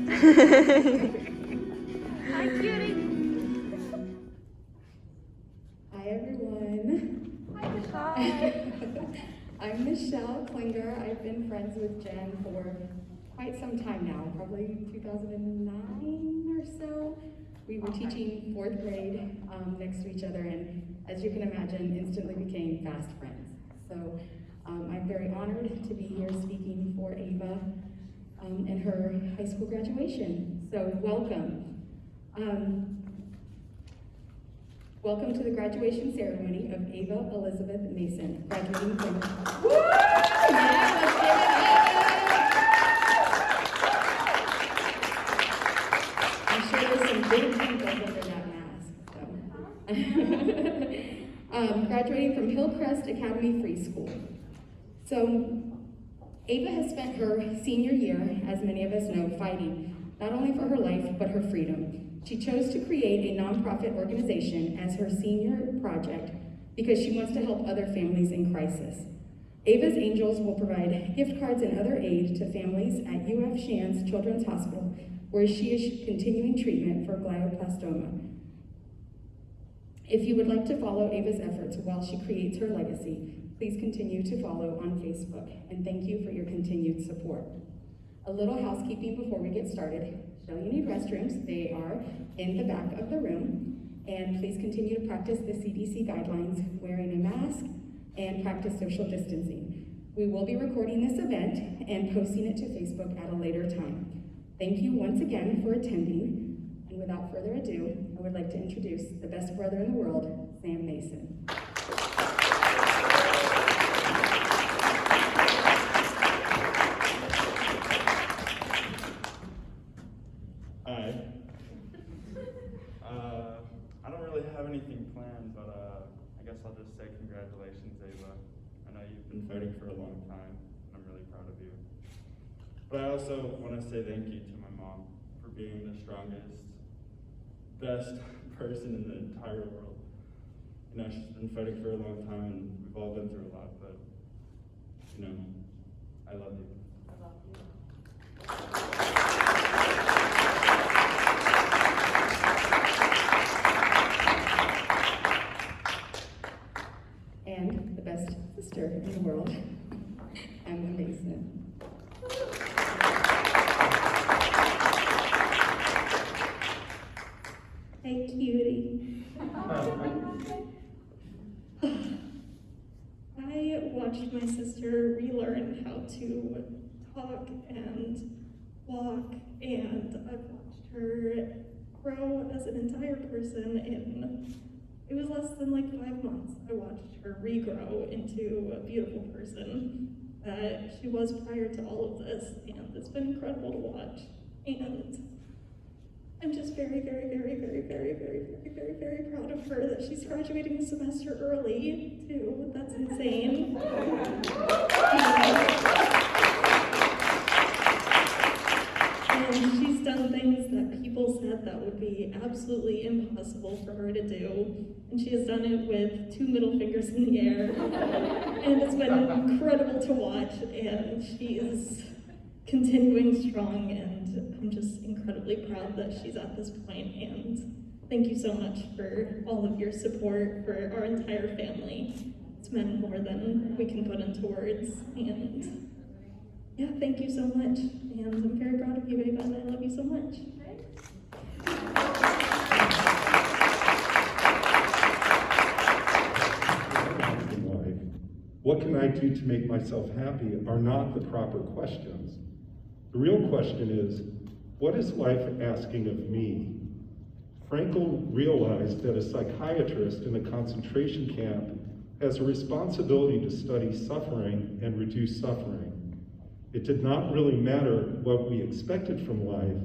Hi, cutie. Hi, everyone. Hi, Michelle. I'm Michelle Klinger. I've been friends with Jen for quite some time now, probably 2009 or so. We were teaching 4th grade next to each other, and as you can imagine, instantly became fast friends. So I'm very honored to be here speaking for Ava in her high school graduation. So welcome. Welcome to the graduation ceremony of Ava Elizabeth Mason, graduating from... Woo! Yeah, let's give it up! I'm sure there's some big pimples under that mask. So. Graduating from Hillcrest Academy Free School. So, Ava has spent her senior year, as many of us know, fighting not only for her life, but her freedom. She chose to create a nonprofit organization as her senior project because she wants to help other families in crisis. Ava's Angels will provide gift cards and other aid to families at UF Shands Children's Hospital, where she is continuing treatment for glioblastoma. If you would like to follow Ava's efforts while she creates her legacy, please continue to follow on Facebook, and thank you for your continued support. A little housekeeping before we get started. So you need restrooms. They are in the back of the room. And please continue to practice the CDC guidelines, wearing a mask, and practice social distancing. We will be recording this event and posting it to Facebook at a later time. Thank you once again for attending. And without further ado, I would like to introduce the best brother in the world, Sam Mason. I don't really have anything planned, but I guess I'll just say congratulations, Ava. I know you've been fighting for a long time, and I'm really proud of you. But I also want to say thank you to my mom for being the strongest, best person in the entire world. You know, she's been fighting for a long time, and we've all been through a lot, but, you know, I love you. I love you. And the best sister in the world, Ava Mason. Hey, cutie. I watched my sister relearn how to talk and walk, and I've watched her grow as an entire person in, it was less than like 5 months. I watched her regrow into a beautiful person that she was prior to all of this, and it's been incredible to watch. And I'm just very, very, very, very, very, very, very, very, very proud of her that she's graduating a semester early, too. That's insane. And she's done things that people said that would be absolutely impossible for her to do. And she has done it with 2 middle fingers in the air. And it's been incredible to watch, and she is continuing strong, and I'm just incredibly proud that she's at this point. And thank you so much for all of your support for our entire family. It's meant more than we can put into words. And yeah, thank you so much. And I'm very proud of you, Ava, and I love you so much. What can I do to make myself happy are not the proper questions. The real question is, what is life asking of me? Frankel realized that a psychiatrist in a concentration camp has a responsibility to study suffering and reduce suffering. It did not really matter what we expected from life,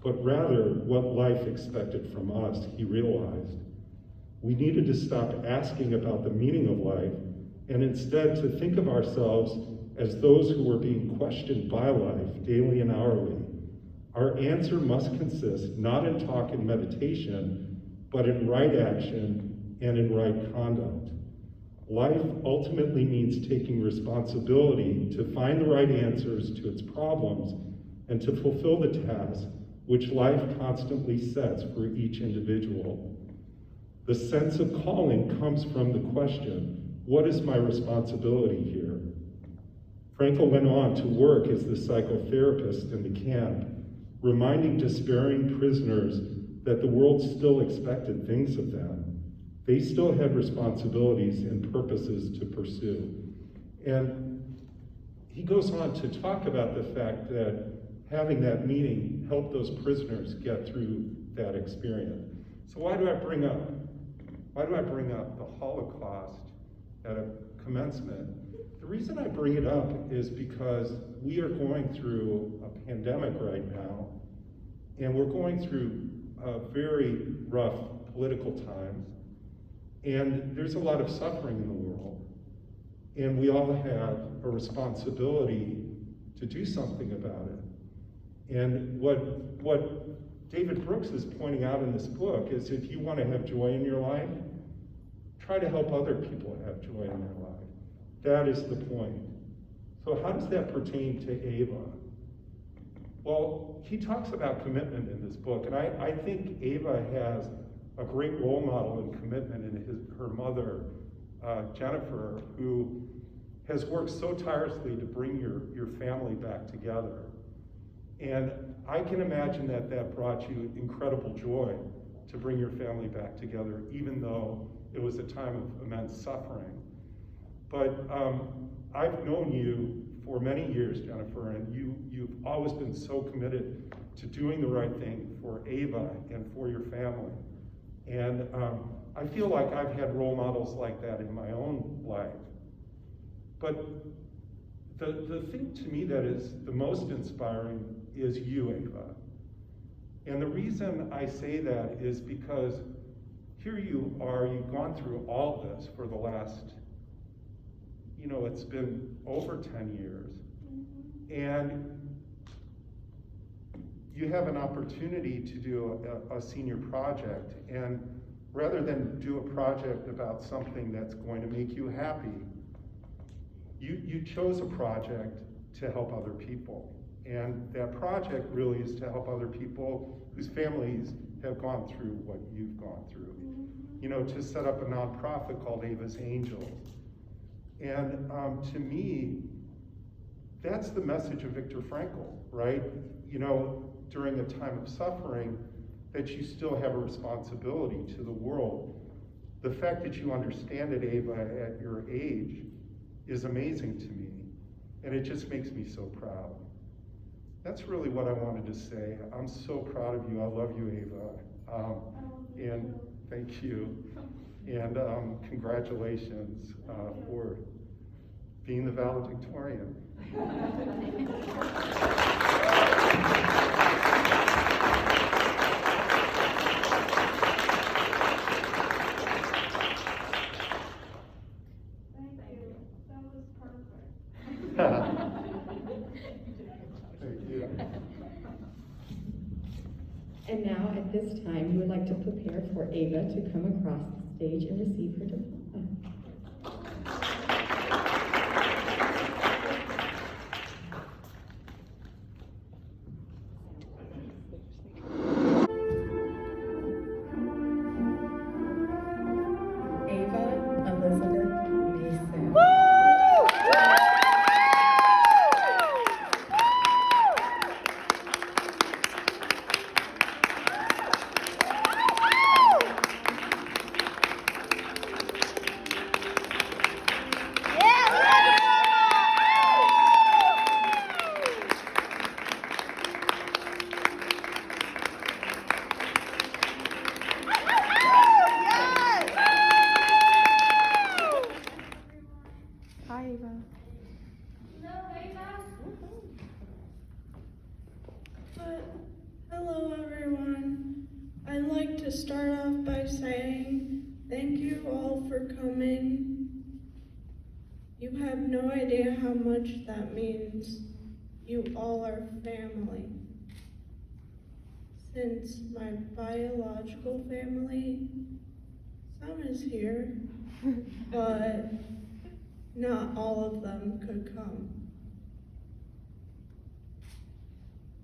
but rather what life expected from us, he realized. We needed to stop asking about the meaning of life and instead to think of ourselves as those who were being questioned by life daily and hourly. Our answer must consist not in talk and meditation, but in right action and in right conduct. Life ultimately means taking responsibility to find the right answers to its problems and to fulfill the task which life constantly sets for each individual. The sense of calling comes from the question, what is my responsibility here? Frankel went on to work as the psychotherapist in the camp, reminding despairing prisoners that the world still expected things of them. They still had responsibilities and purposes to pursue. And he goes on to talk about the fact that having that meeting helped those prisoners get through that experience. So why do I bring up the Holocaust at a commencement? The reason I bring it up is because we are going through a pandemic right now, and we're going through very rough political times, and there's a lot of suffering in the world, and we all have a responsibility to do something about it. And what David Brooks is pointing out in this book is if you want to have joy in your life, try to help other people have joy in their life. That is the point. So how does that pertain to Ava? Well, he talks about commitment in this book, and I think Ava has a great role model in commitment in her mother, Jennifer, who has worked so tirelessly to bring your family back together. And I can imagine that brought you incredible joy to bring your family back together, even though it was a time of immense suffering. But I've known you for many years, Jennifer, and you've always been so committed to doing the right thing for Ava and for your family. And I feel like I've had role models like that in my own life. But the thing to me that is the most inspiring is you, Ava. And the reason I say that is because here you are, you've gone through all this for the last, it's been over 10 years. And you have an opportunity to do a senior project. And rather than do a project about something that's going to make you happy, you chose a project to help other people. And that project really is to help other people whose families have gone through what you've gone through. To set up a nonprofit called Ava's Angels. And to me, that's the message of Viktor Frankl, right? During a time of suffering, that you still have a responsibility to the world. The fact that you understand it, Ava, at your age is amazing to me. And it just makes me so proud. That's really what I wanted to say. I'm so proud of you. I love you, Ava. And thank you. And congratulations for being the valedictorian. Thank you. That was perfect. Thank you. And now, at this time, we would like to prepare for Ava to come across the stage and receive her diploma. Ava Elizabeth Mason. Hi, Ava. Hello everyone. I'd like to start off by saying thank you all for coming. You have no idea how much that means. You all are family. Since my biological family, some is here, but not all of them could come.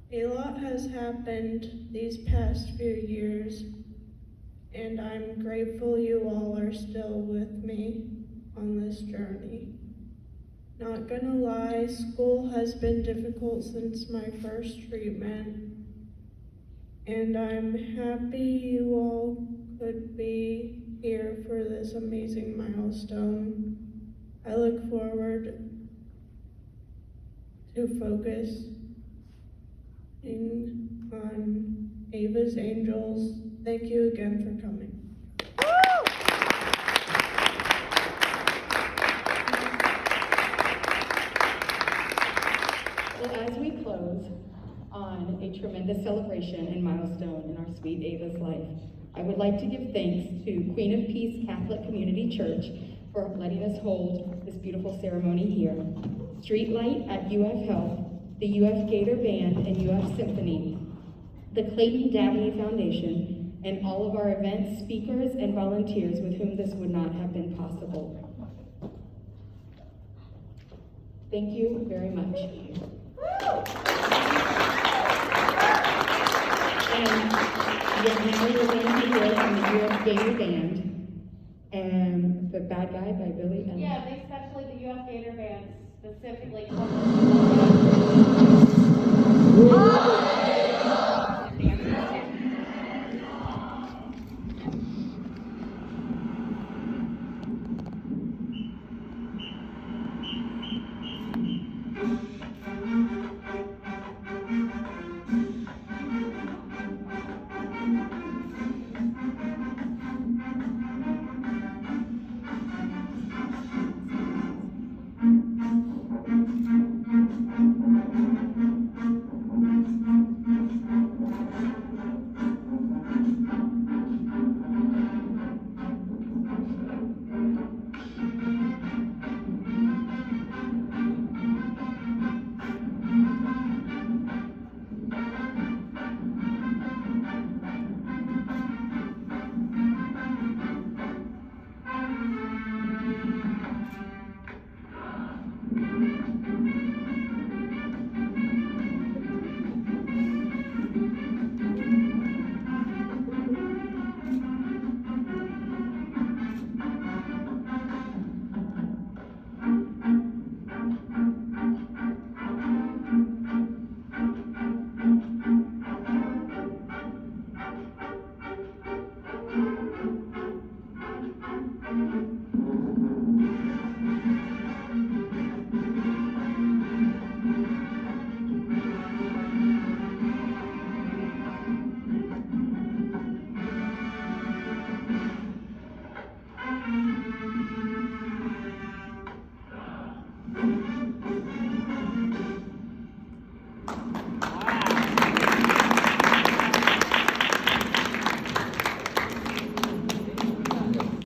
A lot has happened these past few years, and I'm grateful you all are still with me on this journey. Not gonna lie, school has been difficult since my first treatment, and I'm happy you all could be here for this amazing milestone. I look forward to focusing on Ava's Angels. Thank you again for coming. Well, as we close on a tremendous celebration and milestone in our sweet Ava's life, I would like to give thanks to Queen of Peace Catholic Community Church for letting us hold this beautiful ceremony here. Streetlight at UF Health, the UF Gator Band and UF Symphony, the Clayton Dabney Foundation, and all of our event speakers and volunteers with whom this would not have been possible. Thank you very much. And now we're going to hear from the UF Gator Band and The Bad Guy by Billy Elliot. Yeah, especially the UF Gator Band specifically.